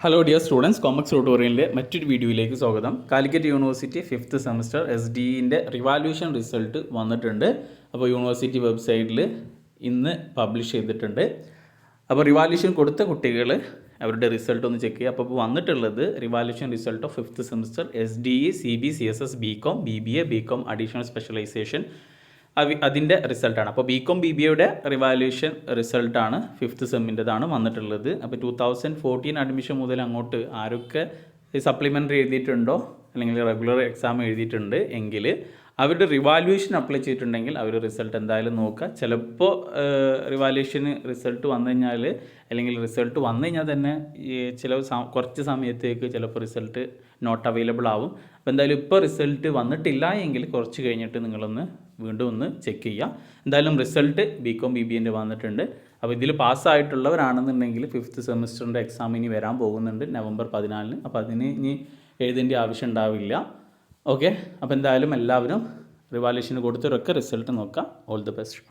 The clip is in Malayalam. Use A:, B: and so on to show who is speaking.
A: ഹലോ ഡിയർ സ്റ്റുഡൻസ്, കോമക്സ് ട്യൂട്ടോറിയലിൻ്റെ മറ്റൊരു വീഡിയോയിലേക്ക് സ്വാഗതം. Calicut university 5th semester SD revaluation result വന്നിട്ടുണ്ട്. അപ്പോൾ യൂണിവേഴ്സിറ്റി വെബ്സൈറ്റിൽ ഇന്ന് പബ്ലിഷ് ചെയ്തിട്ടുണ്ട്. അപ്പോൾ റിവാലുവേഷൻ കൊടുത്ത കുട്ടികൾ അവരുടെ റിസൾട്ട് ഒന്ന് ചെക്ക് ചെയ്യുക. അപ്പോൾ വന്നിട്ടുള്ളത് revaluation result of 5th semester SDE CB CSS BCom BBA BCom additional specialisation അതിൻ്റെ റിസൾട്ടാണ്. അപ്പോൾ BCom BBAയുടെ റിവാലുവേഷൻ റിസൾട്ടാണ് 5th സെമ്മിൻ്റെതാണ് വന്നിട്ടുള്ളത്. അപ്പോൾ 2014 അഡ്മിഷൻ മുതൽ അങ്ങോട്ട് ആരൊക്കെ സപ്ലിമെൻ്ററി എഴുതിയിട്ടുണ്ടോ അല്ലെങ്കിൽ റെഗുലർ എക്സാം എഴുതിയിട്ടുണ്ട് എങ്കിൽ അവരുടെ റിവാലുവേഷൻ അപ്ലൈ ചെയ്തിട്ടുണ്ടെങ്കിൽ അവർ റിസൾട്ട് എന്തായാലും നോക്കുക. ചിലപ്പോൾ റിവാലുവേഷന് റിസൾട്ട് വന്നു കഴിഞ്ഞാൽ അല്ലെങ്കിൽ റിസൾട്ട് വന്നു കഴിഞ്ഞാൽ തന്നെ കുറച്ച് സമയത്തേക്ക് ചിലപ്പോൾ റിസൾട്ട് നോട്ട് അവൈലബിൾ ആവും. അപ്പോൾ എന്തായാലും ഇപ്പോൾ റിസൾട്ട് വന്നിട്ടില്ല എങ്കിൽ കുറച്ച് കഴിഞ്ഞിട്ട് നിങ്ങളൊന്ന് വീണ്ടും ഒന്ന് ചെക്ക് ചെയ്യുക. എന്തായാലും റിസൾട്ട് BCom BBAൻ്റെ വന്നിട്ടുണ്ട്. അപ്പോൾ ഇതിൽ പാസ്സായിട്ടുള്ളവരാണെന്നുണ്ടെങ്കിൽ 5th സെമസ്റ്ററിൻ്റെ എക്സാം ഇനി വരാൻ പോകുന്നുണ്ട് November 14. അപ്പോൾ അതിന് ഇനി എഴുതേണ്ട ആവശ്യം ഉണ്ടാവില്ല. ഓക്കെ, അപ്പോൾ എന്തായാലും എല്ലാവരും റിവാലുവേഷന് കൊടുത്തവരൊക്കെ റിസൾട്ട് നോക്കാം. All the best.